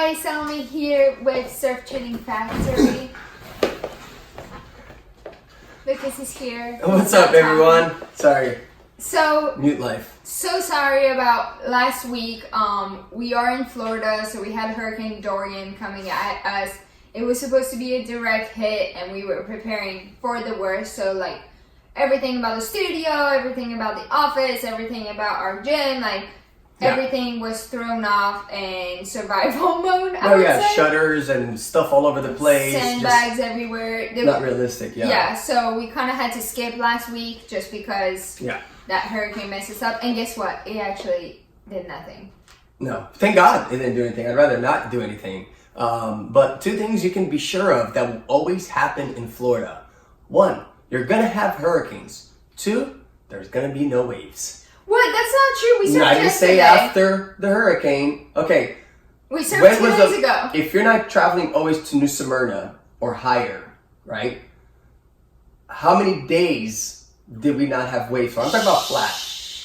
guys, Salome here with SurfTrainingFactory. Lucas is here. What's up, everyone? Sorry. So, mute life. So sorry about last week. We are in Florida, so we had Hurricane Dorian coming at us. It was supposed to be a direct hit, and we were preparing for the worst. So, like, everything about the studio, everything about the office, everything about our gym, everything was thrown off in survival mode. I would say. Shutters and stuff all over the place. Sandbags everywhere. Not realistic, Yeah, so we kind of had to skip last week just because that hurricane messed us up. And guess what? It actually did nothing. No. Thank God it didn't do anything. I'd rather not do anything. But two things you can be sure of that will always happen in Florida. One, you're going to have hurricanes. Two, there's going to be no waves. What? That's not true. We surfed yesterday. I didn't say after the hurricane. Okay. We surfed 2 days ago. If you're not traveling always to New Smyrna or higher, right? How many days did we not have waves? I'm talking about flat.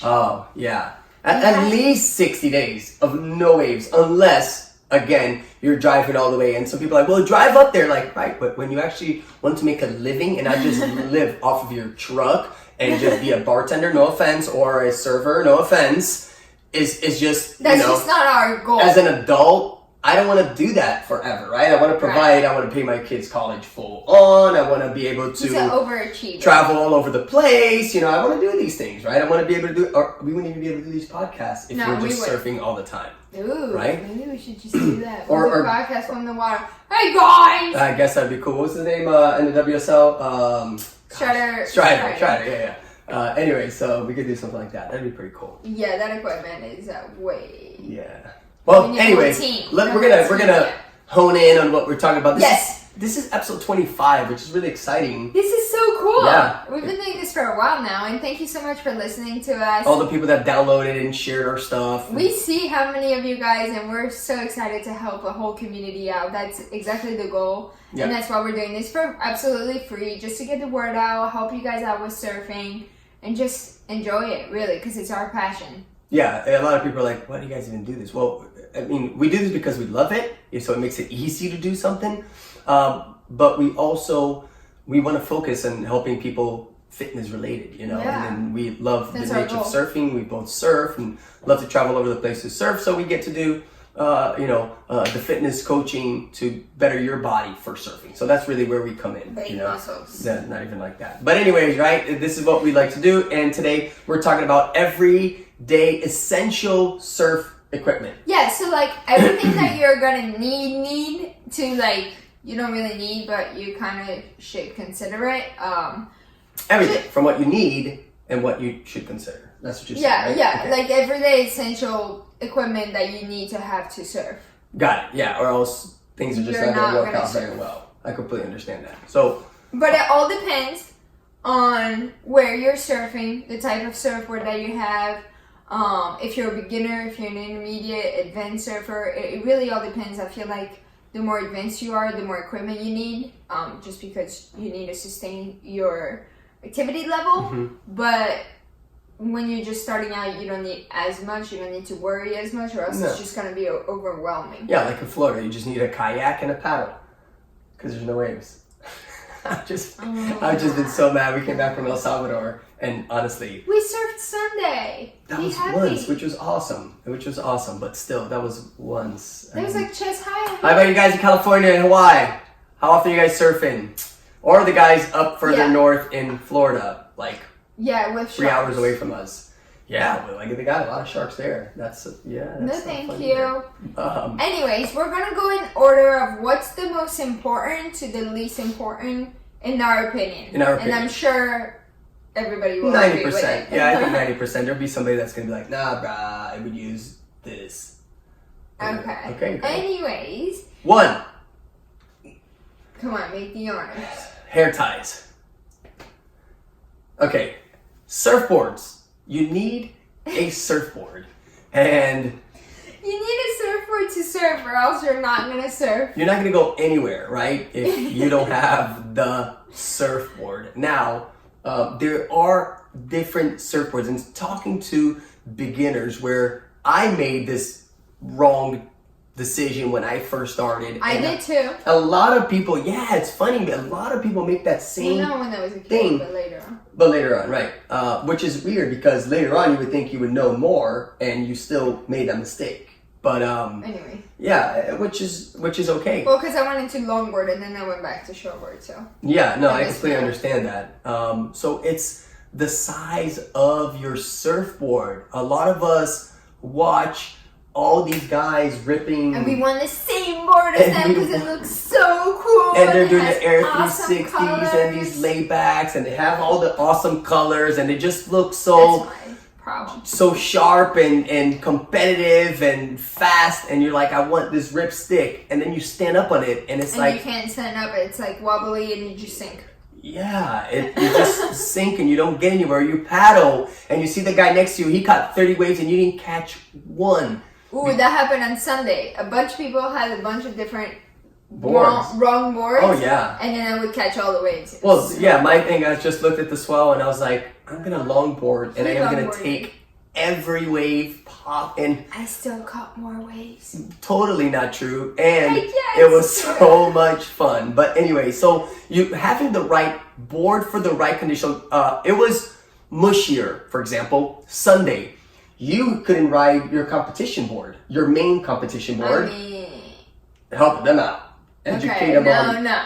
Oh, yeah. At least 60 days of no waves, unless, again, you're driving all the way. And some people are like, well, drive up there. Like, right, but when you actually want to make a living and not just live off of your truck and just be a bartender, no offense, or a server, no offense, is just, that's just not our goal. As an adult, I don't want to do that forever, right? I want to provide, I want to pay my kids college full on, I want to be able to overachiever. Travel all over the place, I want to do these things, right? I want to be able to do, or we wouldn't even be able to do these podcasts if we're just surfing all the time. Ooh, right? Maybe we should just do that. or podcast from the water. Hey guys! I guess that'd be cool. What's his name in the WSL? Strider, yeah. Anyway, so we could do something like that. That'd be pretty cool. Yeah, that equipment is way. Yeah. Well, anyways, we're gonna hone in on what we're talking about. This is episode 25, which is really exciting. This is so cool. Yeah. We've been doing this for a while now, and thank you so much for listening to us. All the people that downloaded and shared our stuff. We see how many of you guys, and we're so excited to help a whole community out. That's exactly the goal. Yeah. And that's why we're doing this for absolutely free, just to get the word out, help you guys out with surfing, and just enjoy it, really, because it's our passion. Yeah, a lot of people are like, why do you guys even do this? Well, I mean, we do this because we love it, so it makes it easy to do something. But we want to focus on helping people fitness related, Yeah. And we love That's the nature of surfing. We both surf and love to travel all over the place to surf. So we get to do, the fitness coaching to better your body for surfing. So that's really where we come in. Muscles. Not even like that. But anyways, right? This is what we like to do. And today we're talking about everyday essential surf equipment. Yeah, so everything that you're gonna need to you don't really need, but you kind of should consider it. Everything from what you need and what you should consider. That's what you're saying, right? Yeah, okay. Like everyday essential equipment that you need to have to surf. Got it. Yeah, or else things are just not gonna work out very well. I completely understand that. So, but it all depends on where you're surfing, the type of surfboard that you have. If you're a beginner, if you're an intermediate, advanced surfer, it really all depends. I feel like the more advanced you are, the more equipment you need, just because you need to sustain your activity level. Mm-hmm. But when you're just starting out, you don't need as much. You don't need to worry as much, or else it's just going to be overwhelming. Yeah, like in Florida, you just need a kayak and a paddle because there's no waves. I've just been so mad. We came back from El Salvador, and honestly, we surfed Sunday. That was once, which was awesome. But still, that was once. It was chest high. How about you guys in California and Hawaii? How often are you guys surfing? Or the guys up further north in Florida, with 3 hours away from us. Yeah, but they got a lot of sharks there. That's no, thank you. Anyways, we're gonna go in order of what's the most important to the least important, in our opinion. And I'm sure everybody will 90%. Agree with it. Yeah, I think 90%. There'll be somebody that's gonna be like, nah, brah, I would use this. Okay. Anyways. 1. Come on, make the honors. Hair ties. Okay, surfboards. You need a surfboard, and you need a surfboard to surf, or else you're not gonna surf. You're not gonna go anywhere, right? If you don't have the surfboard. Now, there are different surfboards, and talking to beginners, where I made this wrong decision when I first started. I did too. A lot of people, yeah, it's funny, but a lot of people make that same Not when I was a kid, thing. but later on. But later on, right. Which is weird because later on you would think you would know more and you still made that mistake. But anyway. yeah, which is okay. Well, because I went into longboard and then I went back to shortboard, so. Yeah, no, I completely understand that. So it's the size of your surfboard. A lot of us watch all these guys ripping, and we want the same board as them because it looks so cool. And they're doing the Air awesome 360s colors. and these laybacks, and they have all the awesome colors, and they just look so That's my problem. so sharp and competitive and fast. And you're like, I want this rip stick, and then you stand up on it, and it's And like you can't stand up. It's like wobbly, and you just sink. yeah, you just sink and you don't get anywhere. You paddle, and you see the guy next to you. He caught 30 waves, and you didn't catch one. Ooh, that happened on Sunday. A bunch of people had a bunch of different Boards. wrong boards. Oh yeah. And then I would catch all the waves. Well, yeah, my thing, I just looked at the swell and I was like, I'm gonna longboard and I am gonna take every wave, pop, and I still caught more waves. totally not true. And Yes. it was so much fun. But anyway, so you having the right board for the right condition, it was mushier, for example, Sunday. You couldn't ride your competition board, your main competition board. I mean, Help them out. Educate them on. No,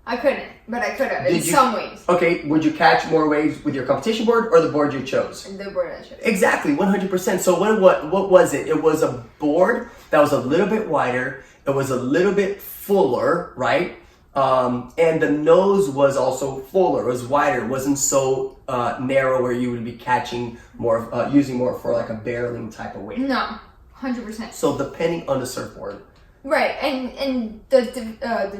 I couldn't, but I could have. Did In you- some ways. Okay, would you catch more waves with your competition board or the board you chose? The board I chose. Exactly, 100%. So what was it? It was a board that was a little bit wider. It was a little bit fuller, right? And the nose was also fuller. It was wider. It wasn't so narrow where you would be catching more, using more for like a barreling type of weight. No, 100%. So depending on the surfboard. Right, and the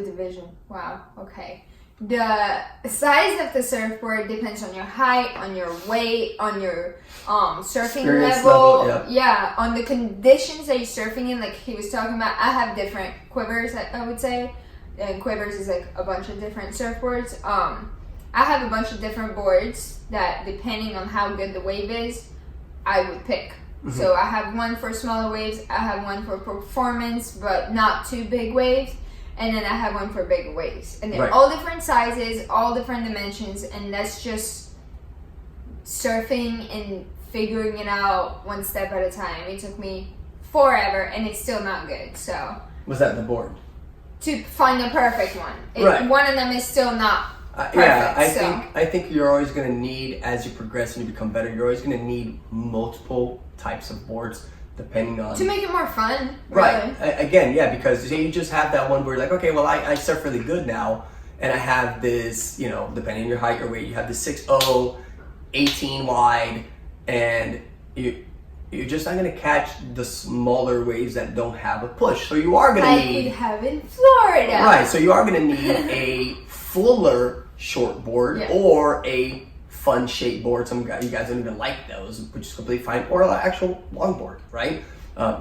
division. Wow. Okay. The size of the surfboard depends on your height, on your weight, on your surfing Experience level. level, Yeah, on the conditions that you're surfing in. Like he was talking about, I have different quivers. I would say, and quivers is like a bunch of different surfboards. I have a bunch of different boards that, depending on how good the wave is, I would pick. Mm-hmm. So I have one for smaller waves, I have one for performance, but not too big waves, and then I have one for bigger waves. And they're all different sizes, all different dimensions, and that's just surfing and figuring it out one step at a time. It took me forever, and it's still not good. So Was that the board? to find the perfect one. One of them is still not perfect. Yeah, I think you're always going to need, as you progress and you become better, you're always going to need multiple types of boards depending on... To make it more fun. Right. Really. Again, yeah, because say you just have that one where you're like, okay, well, I surf really good now, and I have this, you know, depending on your height or weight, you have this 6'0", 18 wide, and you're just not going to catch the smaller waves that don't have a push. So you are going to need... Like we have in Florida. Right, so you are going to need a fuller short board or a fun shape board. Some guys, you guys don't even like those, which is completely fine, or an actual long board, right?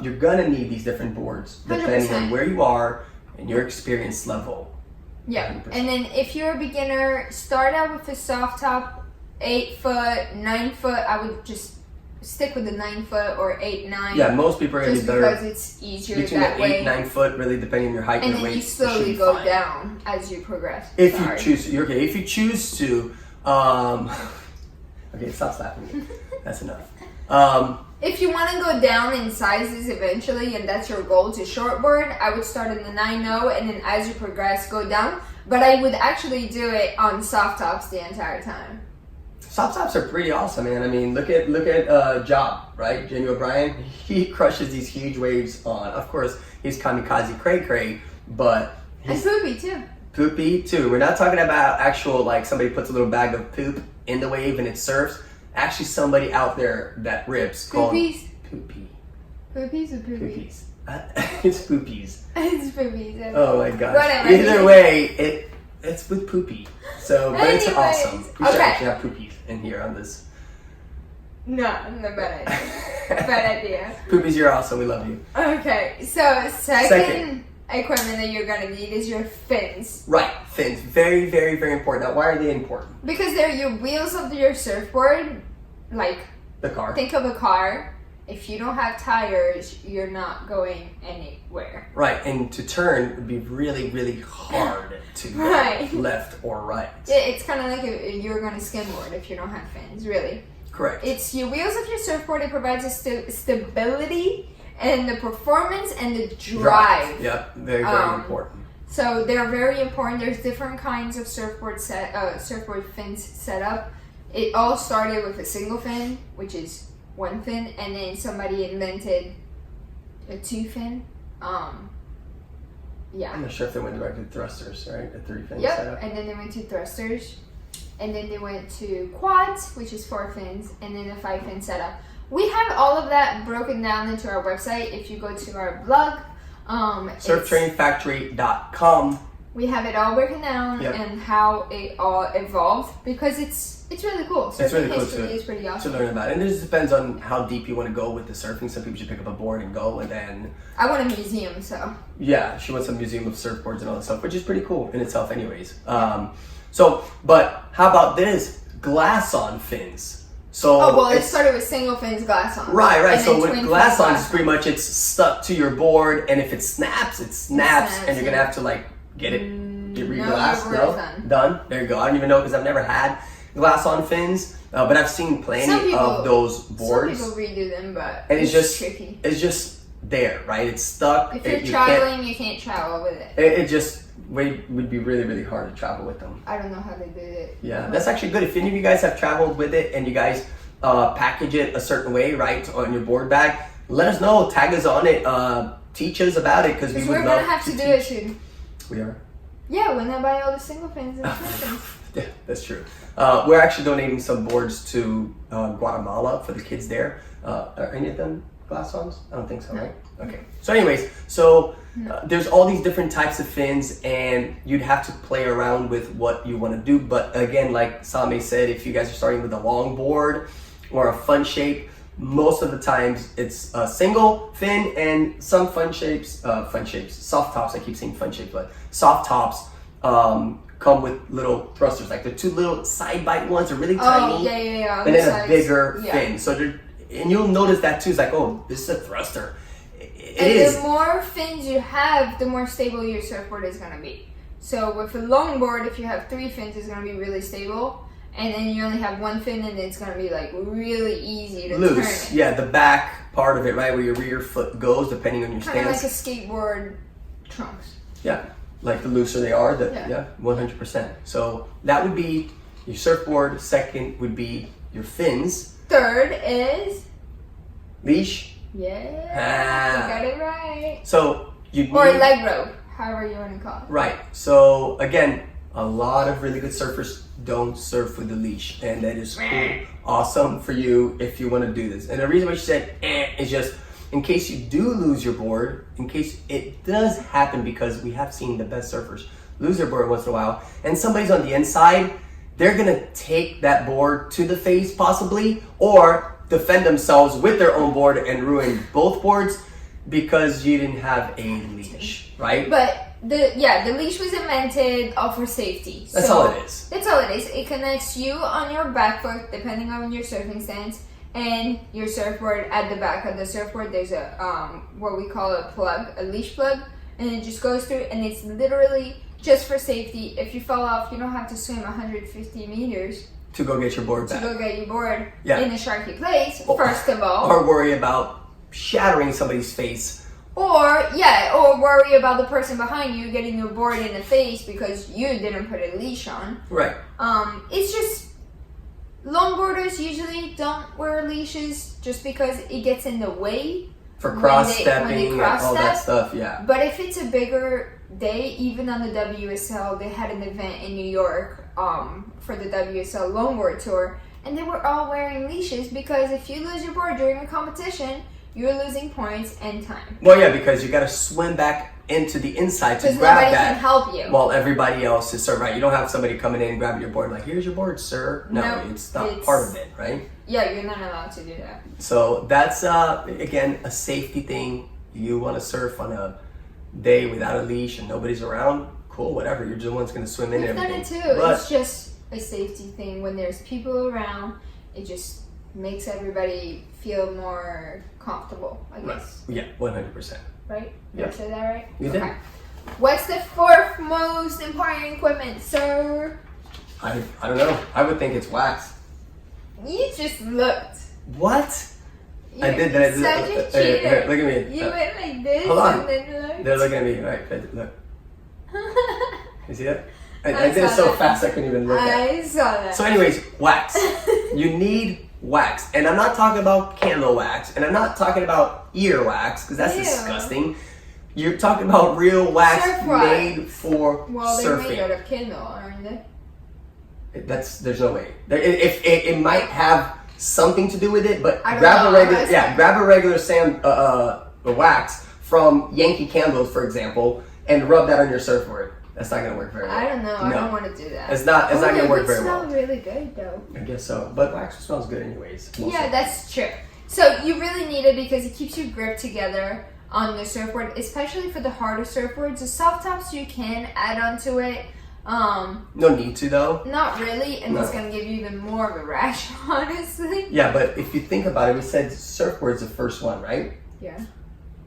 You're going to need these different boards depending 100%. on where you are and your experience level. Yeah, 100%. and then if you're a beginner, start out with a soft top, 8 foot, 9 foot. I would just stick with the 9 foot or 8, 9. Yeah, most people are going to just be better because it's easier between that the way. 8, 9 foot, really depending on your height And and then weight. you slowly go down as you progress. If you choose to. Okay, if you choose to. Okay, stop slapping me. That's enough. If you want to go down in sizes eventually, and that's your goal to shortboard, I would start in the 9.0, and then as you progress, go down. But I would actually do it on soft tops the entire time. Soft tops are pretty awesome, man. I mean, look at Job, right? Jamie O'Brien. He crushes these huge waves on. Of course, he's kamikaze cray, but And Poopy too. Poopy too. We're not talking about actual like somebody puts a little bag of poop in the wave and it surfs. Actually, somebody out there that rips called Poopies. Poopy. Poopies or poopies? Poopies. It's poopies. It's poopies. Oh my gosh. Whatever. Either way, it's with poopy. So, but it's Anyways, awesome. We should okay. actually have poopies in here on this. No, bad idea. Bad idea. Poopies, you're awesome. We love you. Okay, so second equipment that you're gonna need is your fins. Right, fins. Very, very, very important. Now, why are they important? Because they're your wheels of your surfboard. Like, The car. think of a car. if you don't have tires, you're not going anywhere. Right, and to turn would be really, really hard to go Right. left or right. It's kind of like you're going to skimboard if you don't have fins, really. Correct. It's your wheels of your surfboard. It provides a stability and the performance and the drive. Yep, very, very important. So they're very important. There's different kinds of surfboard fins set up. It all started with a single fin, which is one fin, and then somebody invented a two fin. Yeah. I'm not sure if they went directly to thrusters, right? A 3-fin Yep. setup. And then they went to thrusters, and then they went to quads, which is 4 fins, and then a 5-fin setup. We have all of that broken down into our website. If you go to our blog, SurfTrainingFactory.com. we have it all broken down and how it all evolved, because it's really cool. It's really Surfing cool history is pretty to awesome. learn about it. And it just depends on how deep you want to go with the surfing. Some people should pick up a board and go, and then I want a museum, so yeah, she wants a museum of surfboards and all that stuff, which is pretty cool in itself, anyways. But how about this glass-on fins? So it started with single fins, glass on. Right. And So then with twin glass fins, on, it's pretty much it's stuck to your board, and if it snaps, it snaps, and you're gonna have to like get re-glassed. your board is Done. There you go. I don't even know because I've never had glass on fins, but I've seen plenty of those boards. Some people redo them, but And it's just tricky. It's just there, right? It's stuck. If you're traveling, you can't travel with it. It just would be really, really hard to travel with them. I don't know how they did it. Yeah, that's actually good. If any of you guys have traveled with it and you guys package it a certain way, right, on your board bag, let us know. Tag us on it. Teach us about it because we would we're love gonna have to do it soon. We are. Yeah, when I buy all the single fins and twin fins. Yeah, that's true. We're actually donating some boards to Guatemala for the kids there. Are any of them glass-ons? I don't think so, No. right? Okay. So anyways, there's all these different types of fins, and you'd have to play around with what you want to do. But again, like Same said, if you guys are starting with a long board or a fun shape, most of the times it's a single fin, and some soft tops, I keep saying fun shapes, but soft tops come with little thrusters, like the 2 little side bite ones are really tiny. Oh, yeah. And then a bigger fin. So and you'll notice that too. It's like, oh, this is a thruster. The more fins you have, the more stable your surfboard is going to be. So with a longboard, if you have 3 fins, it's going to be really stable. And then you only have 1 fin, and it's going to be like really easy to turn it. Yeah, the back part of it, right, where your rear foot goes, depending on your Kind of stance. like a skateboard trunks. Yeah, like the looser they are, 100%. So that would be your surfboard. Second would be your fins. Third is Leash. you got it right. So you need, Or leg rope, however you want to call it. Right. So again, a lot of really good surfers don't surf with the leash, and that is cool, awesome for you if you want to do this. And the reason why she said is just in case you do lose your board, in case it does happen, because we have seen the best surfers lose their board once in a while, and somebody's on the inside, they're gonna take that board to the face possibly, or defend themselves with their own board and ruin both boards because you didn't have a leash, right? But the leash was invented for safety. That's all it is. That's all it is. It connects you on your back foot, depending on your surfing stance, and your surfboard. At the back of the surfboard, there's a what we call a plug, a leash plug, and it just goes through, and it's literally just for safety. If you fall off, you don't have to swim 150 meters to go get your board back. to go get your board in a sharky place, first of all. Or worry about shattering somebody's face. Or worry about the person behind you getting your board in the face because you didn't put a leash on. Right. It's just longboarders usually don't wear leashes just because it gets in the way. For cross-stepping and all that stuff, yeah. But if it's a bigger day, even on the WSL, they had an event in New York for the WSL Longboard Tour, and they were all wearing leashes because if you lose your board during a competition, you're losing points and time. Well, yeah, because you got to swim back into the inside to grab because nobody that. can help you. While everybody else is right. You don't have somebody coming in and grabbing your board like, here's your board, sir. No, it's not part of it, right? Yeah, you're not allowed to do that. So that's, again, a safety thing. You want to surf on a day without a leash and nobody's around, cool, whatever. You're the one's going to swim in and We've everything. done it too. It's just a safety thing. When there's people around, it just makes everybody feel more comfortable, I guess. Yeah, 100%. Right? Yeah. Did I say that right? You did. What's the fourth most important equipment, sir? I don't know. I would think it's wax. You just looked. What? You're I did that. such a cheater. Here, look at me. You went like this hold on. and then looked. They're looking at me. Right, look. You see that? I I did it saw so that. fast I couldn't even look at it. I saw that. So anyways, wax. You need wax. And I'm not talking about candle wax. And I'm not talking about ear wax, because that's Ew. disgusting. You're talking about real wax Surf wax. made for Well, they're made out surfing. of Kindle, aren't they? There's no way. If it might have something to do with it, but I don't grab know. a regular, grab a regular wax from Yankee Candles, for example, and rub that on your surfboard. That's not gonna work very well. I don't know. I No. don't want to do that. It's not gonna work very It well. smells really good though. I guess so. But wax smells good anyways. mostly. Yeah, that's true. So you really need it because it keeps your grip together on the surfboard, especially for the harder surfboards. The soft tops you can add onto it. No need to though. Not really, and No. it's gonna give you even more of a rash, honestly. Yeah, but if you think about it, we said surfboard's the first one, right? Yeah.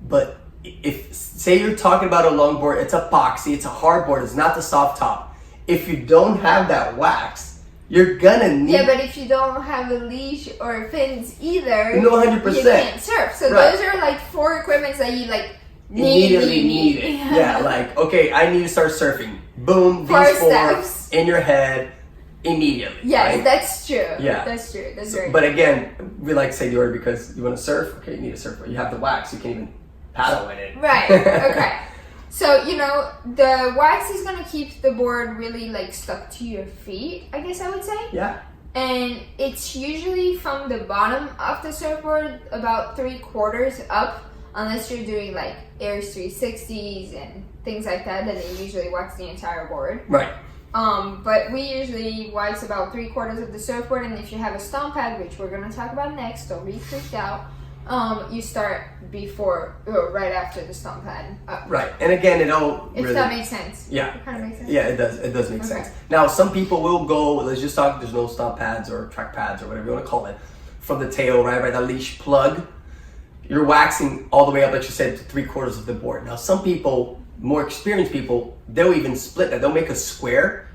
But if say you're talking about a longboard, it's epoxy, it's a hard board, it's not the soft top. If you don't have that wax, you're gonna need. Yeah, but if you don't have a leash or fins either, No, you 100%. can't surf. So Right. those are like 4 equipments that you like Immediately need it. Yeah, like okay, I need to start surfing. Boom, these 4 four steps. in your head immediately. Yes, right? that's true. Yeah. That's true. That's So- very but again, we like to say the order because you want to surf. Okay, you need a surfboard. You have the wax, you can even paddle in it. Right. Okay. So, you know, the wax is going to keep the board really like stuck to your feet, I guess I would say. Yeah. And it's usually from the bottom of the surfboard about 3/4 up, unless you're doing like Airs 360s and things like that, then they usually wax the entire board. Right. But we usually wax about 3/4 of the surfboard, and if you have a stomp pad, which we're going to talk about next, don't be freaked out, you start before or right after the stomp pad up. Right. And again, it all If really. that makes sense. Yeah. It kind of makes sense. Yeah, it does. It does make Okay. sense. Now, some people will go. Let's just talk. There's no stop pads or track pads or whatever you want to call it. From the tail, right by that leash plug, you're waxing all the way up, like you said, to 3/4 of the board. Now, some people, more experienced people, they'll even split that. They'll make a square.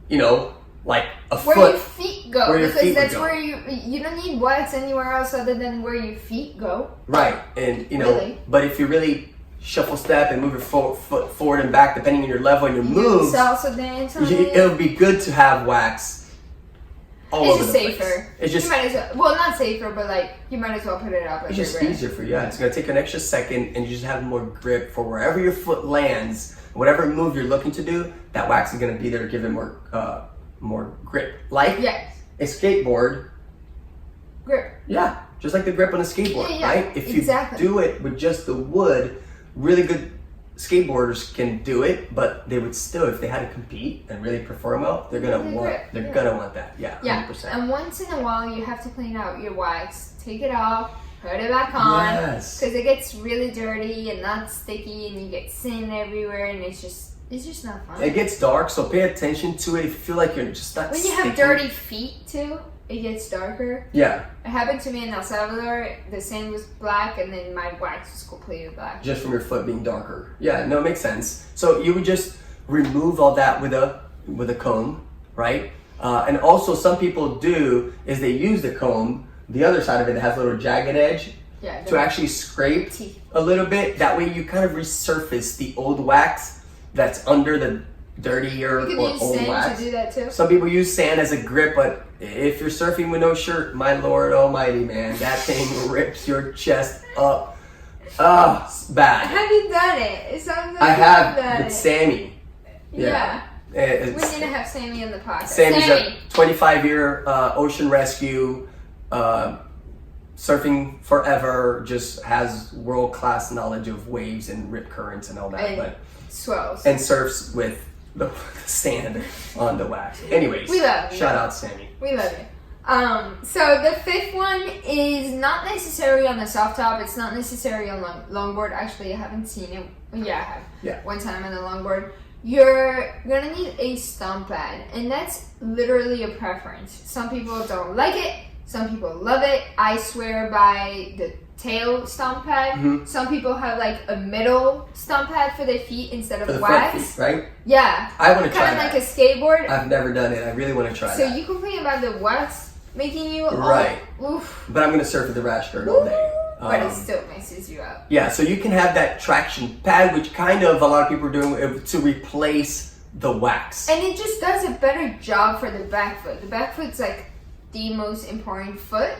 You know, like a Where foot. your feet go, Where your because feet would that's go. where you don't need wax anywhere else other than where your feet go. Right, and you know, Really? but if you really shuffle step and move your foot forward and back, depending on your level and your moves, Salsa dance on it. it'll be good to have wax all It's over just the safer. place. It's just you might as well not safer, but like you might as well put it up. it's just everywhere. easier for you. Yeah, it's gonna take an extra second, and you just have more grip for wherever your foot lands, whatever move you're looking to do. That wax is gonna be there to give it more grip, like Yes. a skateboard. Grip. Yeah, just like the grip on a skateboard, Yeah, right? If you exactly. do it with just the wood, really good skateboarders can do it, but they would still, if they had to compete and really perform well, they're gonna The want, grip, they're yeah. gonna want that. Yeah, Yeah. 100%. And once in a while, you have to clean out your wax. Take it off, put it back on, Yes. because it gets really dirty and not sticky, and you get sand everywhere, and it's just not fun. It gets dark, so pay attention to it. If you feel like you're just not When you have sticking- dirty feet too, it gets darker. Yeah, It happened to me in El Salvador. The sand was black, and then my wax was completely black. just from your foot being darker. Yeah, no, it makes sense. So you would just remove all that with a comb, right? And also, some people do is they use the comb, the other side of it that has a little jagged edge, Yeah. to actually scrape Teeth. a little bit. That way, you kind of resurface the old wax that's under the dirtier You or can use old sand wax. to do that too. Some people use sand as a grip, but if you're surfing with no shirt, my Lord Almighty, man, that thing rips your chest up. It's bad. Have you done it? It sounds like I you've have done with it. Sammy. Yeah. We It's, need to have Sammy on the podcast. Sammy's Sammy. a 25-year ocean rescue, surfing forever, just has world-class knowledge of waves and rip currents and all that, And but swells. and surfs with the sand on the wax. Anyways, We love you. shout out Sammy. We love it. So the fifth one is not necessarily on the soft top. It's not necessarily on longboard. Actually, I haven't seen it. Yeah, I have. Yeah. One time on the longboard. You're gonna need a stomp pad, and that's literally a preference. Some people don't like it. Some people love it. I swear by the tail stomp pad. Some people have like a middle stomp pad for their feet instead of For the wax. front feet, right? Yeah. I want to try Kind of that. like a skateboard. I've never done it. I really want to try So that. you complain about the wax making you Right. Oof. But I'm going to surf with the rash guard all day. But it still messes you up. Yeah, so you can have that traction pad, which kind of a lot of people are doing to replace the wax. And it just does a better job for the back foot. The back foot's like the most important foot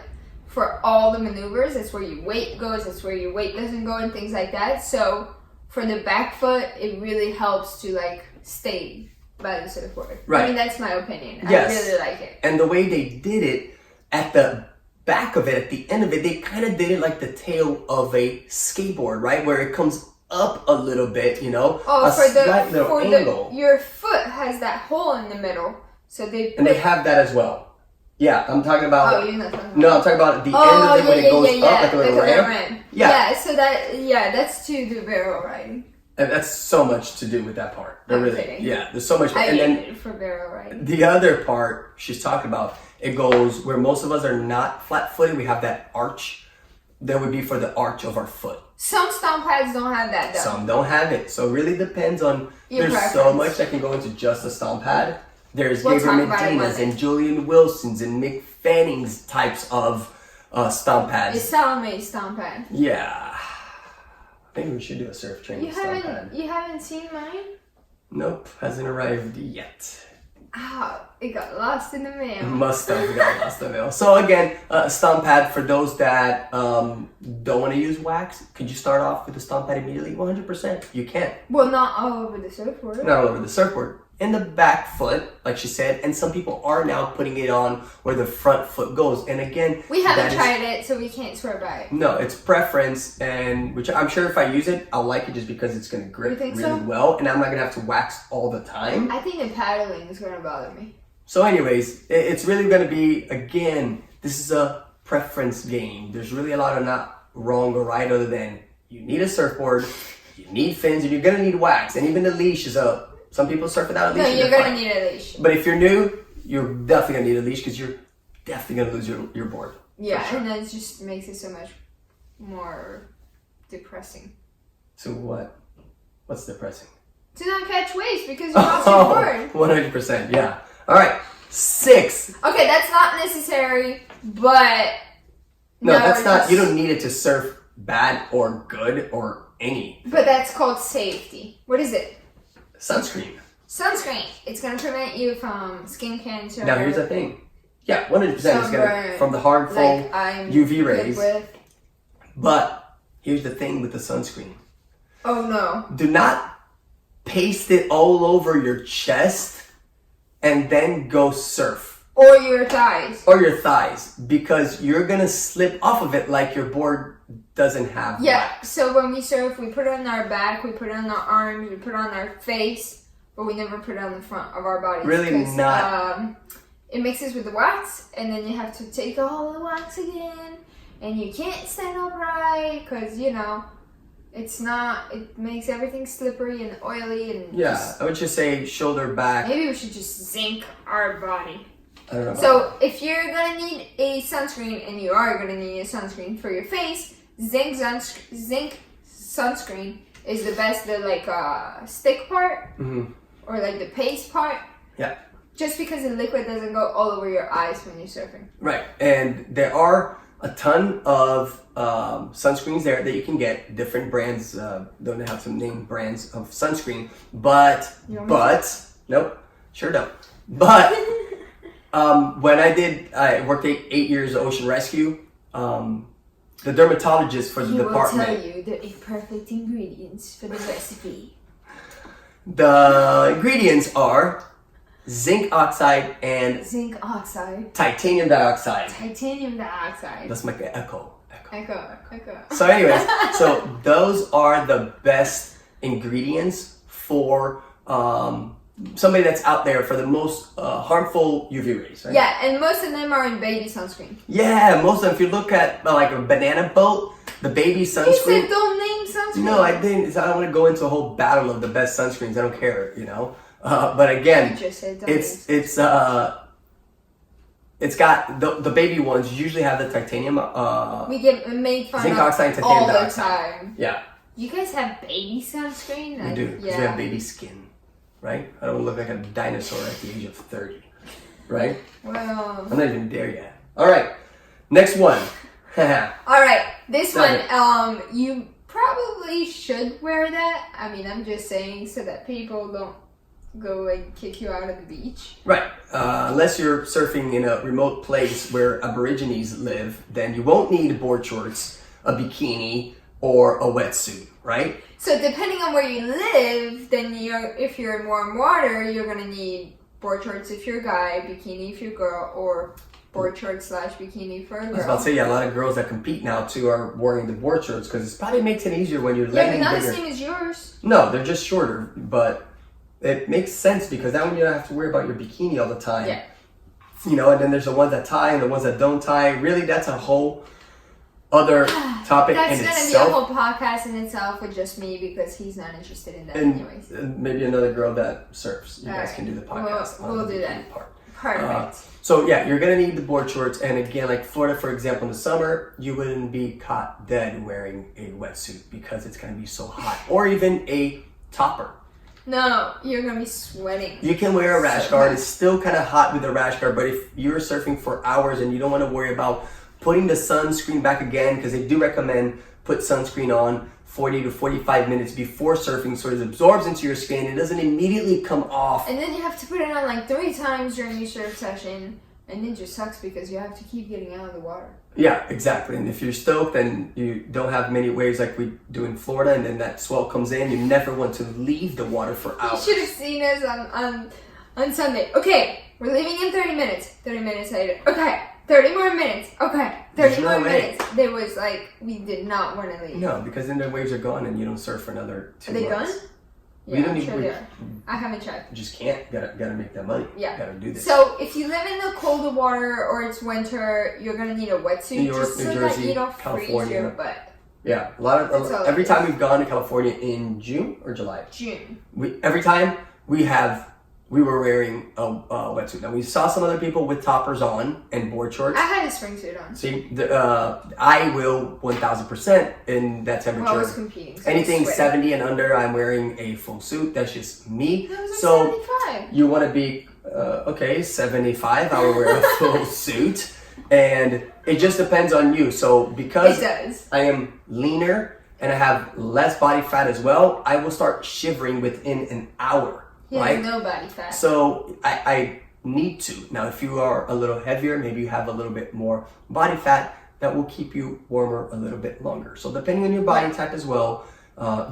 for all the maneuvers. That's where your weight goes, that's where your weight doesn't go and things like that. So for the back foot, it really helps to like stay by the surfboard. Right. I mean, that's my opinion. Yes. I really like it. And the way they did it, at the back of it, at the end of it, they kind of did it like the tail of a skateboard, right? Where it comes up a little bit, you know? Oh, a slight little angle. Your foot has that hole in the middle. So And they have that as well. Yeah, I'm talking about... Oh, you're not talking about... No, I'm talking about at the end of it when it goes up like a little ramp. Yeah, so that's to do barrel riding. And that's so much to do with that part. Kidding. Yeah, there's so much. I And use then it for barrel riding. the other part she's talking about, it goes where most of us are not flat-footed. We have that arch. That would be for the arch of our foot. Some stomp pads don't have that though. Some don't have it. So it really depends on, Your there's so preference. much that can go into just a stomp pad. There's We'll Gabriel talk about it Medina's one day. and Julian Wilson's and Mick Fanning's types of stomp It's pads. Salome stomp pad. Yeah. Maybe we should do a surf training You stomp pad. haven't seen mine? Nope, hasn't arrived yet. Ah, it got lost in the mail. Must have got lost in the mail. So again, a stomp pad for those that don't want to use wax. Could you start off with a stomp pad immediately? 100%. You can. Well, not all over the surfboard. Not all over the surfboard. In the back foot, like she said, and some people are now putting it on where the front foot goes. And again, We haven't that is- tried it, so we can't swear by it. No, it's preference, and which I'm sure if I use it, I'll like it just because it's going to grip You think really so? well, and I'm not going to have to wax all the time. I think the paddling is gonna bother me. So anyways, it's really going to be, again, this is a preference game. There's really a lot of not wrong or right other than you need a surfboard, you need fins, and you're going to need wax. And even the leash is a, some people surf without a leash. No, and you're they're gonna fine. need a leash. But if you're new, you're definitely going to need a leash because you're definitely going to lose your board. Yeah, sure. and that just makes it so much more depressing. So what? What's depressing? To not catch waves because you lost your board. 100%, yeah. All right, 6. Okay, that's not necessary, but No, now that's we're not, just- you don't need it to surf bad or good or any. But that's called safety. What is it? Sunscreen. Sunscreen. It's gonna prevent you from skin cancer. Now here's the thing. Yeah, 100% it's gonna, Sunburn, from the harmful like I'm UV good rays. with. But here's the thing with the sunscreen. Oh no. Do not paste it all over your chest and then go surf. Or your thighs. Or your thighs, because you're gonna slip off of it like your board doesn't have Yeah, wax. so when we surf, we put it on our back, we put it on our arms, we put it on our face, but we never put it on the front of our bodies. Really 'cause, not. It mixes with the wax, and then you have to take all the wax again, and you can't stand upright, because, you know, it's not, it makes everything slippery and oily, and Yeah, just, I would just say shoulder back. maybe we should just zinc our body. I don't know. So if you're gonna need a sunscreen, and you are gonna need a sunscreen for your face, zinc sunscreen is the best. The like stick part or like the paste part. Yeah. Just because the liquid doesn't go all over your eyes when you're surfing. Right, and there are a ton of sunscreens there that you can get. Different brands, don't have some name brands of sunscreen, but nope, sure don't. But when I worked 8 years of ocean rescue. The dermatologist for the department. He will tell you the imperfect ingredients for the recipe. The ingredients are zinc oxide and Zinc oxide. titanium dioxide. Titanium dioxide. That's like an echo. Echo. So anyways, so those are the best ingredients for somebody that's out there for the most harmful UV rays, right? Yeah, and most of them are in baby sunscreen. Yeah, most of them. If you look at like a banana boat, the baby You sunscreen. said don't name sunscreen. No, I didn't. I don't want to go into a whole battle of the best sunscreens. I don't care, you know. But again, You just said don't it's it's got the baby ones usually have the titanium. We get made fun zinc of oxide, titanium all the dioxide. time. Yeah, You guys have baby sunscreen? we do. Because we have baby skin, right? I don't look like a dinosaur at the age of 30, right? Well. I'm not even there yet. All right, next one. All right, this Seven. one, you probably should wear that. I mean, I'm just saying so that people don't go and kick you out of the beach. Right. Unless you're surfing in a remote place where Aborigines live, then you won't need board shorts, a bikini, or a wetsuit, right? So depending on where you live, then if you're in warm water, you're gonna need board shorts if you're a guy, bikini if you're a girl, or board shorts / bikini for a girl. I was about to say, yeah, a lot of girls that compete now too are wearing the board shorts because it probably makes it easier when you're Yeah, but landing not bigger. the same as yours. No, they're just shorter, but it makes sense because that one you don't have to worry about your bikini all the time. Yeah. You know, and then there's the ones that tie and the ones that don't tie. Really, that's a whole other topic That's in gonna itself. be a whole podcast in itself with just me because he's not interested in that anyways. And maybe another girl that surfs. You guys Alright. can do the podcast. We'll on the do bikini that. part. Perfect. So yeah, you're gonna need the board shorts, and again, like Florida, for example, in the summer, you wouldn't be caught dead wearing a wetsuit because it's gonna be so hot, or even a topper. No, you're gonna be sweating. You can wear a rash So guard. hot. It's still kind of hot with a rash guard, but if you're surfing for hours and you don't want to worry about putting the sunscreen back again, because they do recommend put sunscreen on 40 to 45 minutes before surfing so it absorbs into your skin. It doesn't immediately come off. And then you have to put it on like 3 times during your surf session, and it just sucks because you have to keep getting out of the water. Yeah, exactly. And if you're stoked and you don't have many waves like we do in Florida, and then that swell comes in, you never want to leave the water for You hours. should have seen us on Sunday. Okay, we're leaving in 30 minutes. 30 minutes later. Okay, 30 more minutes. Okay, 30 There's no more way. minutes. There was like, we did not want to leave. No, because then the waves are gone and you don't surf for another 2 Are they months. gone? We Yeah, don't I'm even- sure they are. I haven't checked. You just can't. Gotta make that money. Yeah. Gotta do this. So if you live in the colder water or it's winter, you're gonna need a wetsuit New York, just New so Jersey, that you don't freeze California. your butt. Yeah, That's all every it time is. we've gone to California in June or July, June. every time we were wearing a wetsuit. Now we saw some other people with toppers on and board shorts. I had a spring suit on. See, I will 1000% in that temperature. Well, I was competing. So Anything I was sweating. 70 and under, I'm wearing a full suit. That's just me. That was like So 75. you want to be okay, 75. I will wear a full suit, and it just depends on you. So because It does. I am leaner and I have less body fat as well, I will start shivering within an hour. He Right? has no body fat. So I need to. Now, if you are a little heavier, maybe you have a little bit more body fat, that will keep you warmer a little bit longer. So depending on your body type as well,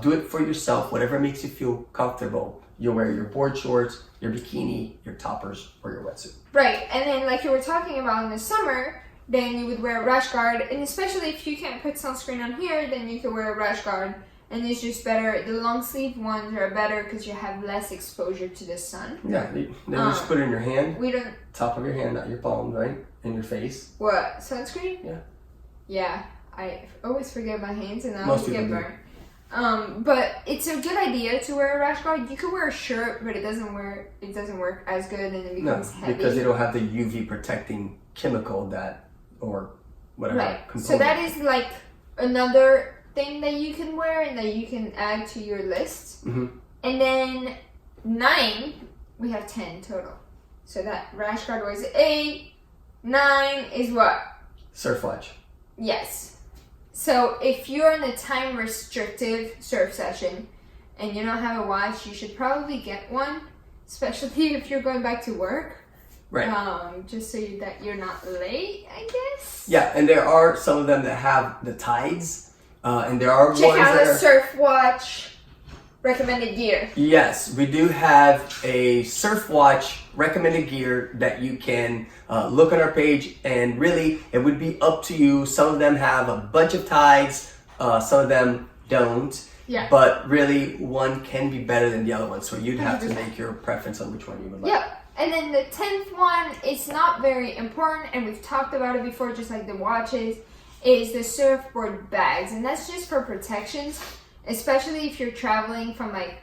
do it for yourself, whatever makes you feel comfortable. You'll wear your board shorts, your bikini, your toppers, or your wetsuit. Right, and then like you were talking about in the summer, then you would wear a rash guard, and especially if you can't put sunscreen on here, then you can wear a rash guard, and it's just better. The long sleeve ones are better because you have less exposure to the sun. Yeah, then you just put it in your hand, We don't, top of your hand, not your palm, right? In your face. what, sunscreen? Yeah. Yeah, I always forget my hands and I Most always get people do. burned. But it's a good idea to wear a rash guard. You could wear a shirt, but it doesn't work as good, and it No, becomes heavy. because they don't have the UV protecting chemical or whatever Right. component. So that is like another thing that you can wear and that you can add to your list. Mm-hmm. And then 9, we have 10 total. So that rash guard was 8. 9 is what? Surf watch. Yes. So if you're in a time restrictive surf session and you don't have a watch, you should probably get one, especially if you're going back to work. Right. Just so that you're not late, I guess. Yeah, and there are some of them that have the tides, and there are Check ones out that the are... surf watch recommended gear. Yes, we do have a surf watch recommended gear that you can look on our page, and really it would be up to you. Some of them have a bunch of tides, some of them don't. Yeah. But really, one can be better than the other one, so you'd have to 100%. make your preference on which one you would like. Yep. And then the 10th one is not very important, and we've talked about it before, just like the watches, is the surfboard bags. And that's just for protections, especially if you're traveling from like,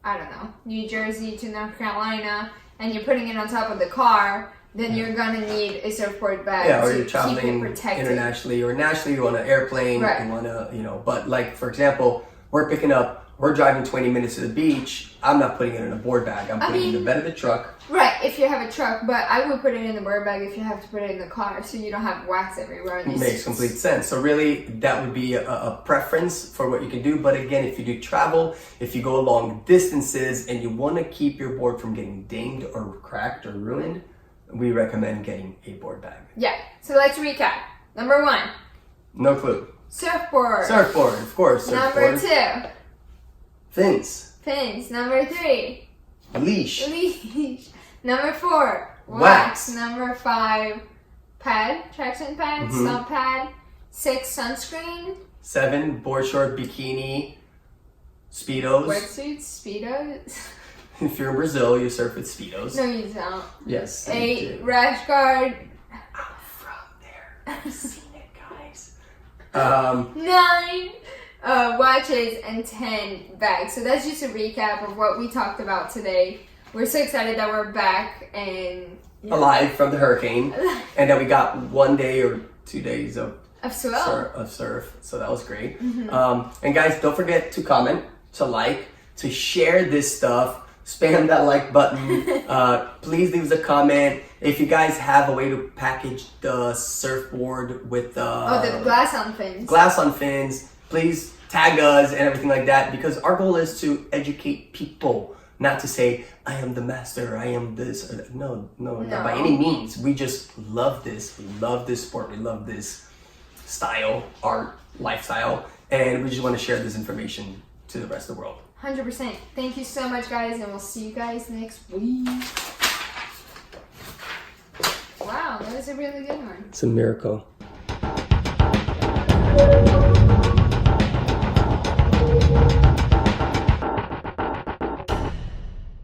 I don't know, New Jersey to North Carolina, and you're putting it on top of the car. then you're gonna need a surfboard bag Yeah, or to you're traveling keep it protected. internationally or nationally, you're on an airplane, Right. you wanna, but like for example, we're driving 20 minutes to the beach. I'm not putting it in a board bag. I'm putting it in the bed of the truck. Right, if you have a truck, but I would put it in the board bag if you have to put it in the car, so you don't have wax everywhere. It makes complete sense. So really, that would be a preference for what you can do. But again, if you do travel, if you go long distances and you want to keep your board from getting dinged or cracked or ruined, we recommend getting a board bag. Yeah, so let's recap. Number 1, No clue. surfboard. Surfboard, of course. Number Surfboard. 2, Fins. fins. Number 3, Leash. leash. Number 4, Wax. Number 5, pad, traction pad, stump pad. 6, sunscreen. 7, board short, bikini, Speedos. Wetsuits, Speedos. If you're in Brazil, you surf with Speedos. No, you don't. Yes. 8, rash guard. I'm from there. I've seen it, guys. 9, watches, and 10, bags. So that's just a recap of what we talked about today. We're so excited that we're back and Alive from the hurricane, and that we got 1 day or 2 days of surf, so that was great. And guys, don't forget to comment, to like, to share this stuff. Spam that like button. Please leave us a comment. If you guys have a way to package the surfboard with the glass on fins. Glass on fins, please tag us and everything like that, because our goal is to educate people, not to say I am the master, I am this or that. No, not by any means. We just love this. We love this sport. We love this style, art, lifestyle, and we just want to share this information to the rest of the world. 100%. Thank you so much, guys, and we'll see you guys next week. Wow, that was a really good one. It's a miracle.